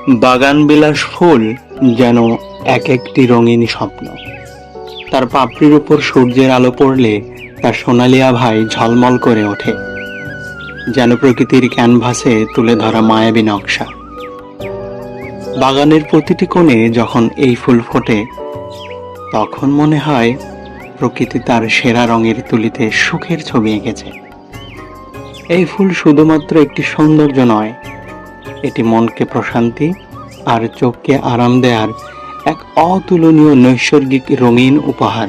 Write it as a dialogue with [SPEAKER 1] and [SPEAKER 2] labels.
[SPEAKER 1] বাগানবিলাস ফুল যেন এক একটি রঙিন স্বপ্ন। তার পাপড়ির উপর সূর্যের আলো পড়লে তার সোনালি আভায় ঝলমল করে ওঠে, যেন প্রকৃতির ক্যানভাসে তুলে ধরা মায়াবী নকশা। বাগানের প্রতিটি কোণে যখন এই ফুল ফোটে, তখন মনে হয় প্রকৃতি তার সেরা রঙের তুলিতে সুখের ছবি এঁকেছে। এই ফুল শুধুমাত্র একটি সৌন্দর্য নয়, এটি মনকে প্রশান্তি আর চোখকে আরাম দেওয়ার এক অতুলনীয় নৈসর্গিক রঙিন উপহার।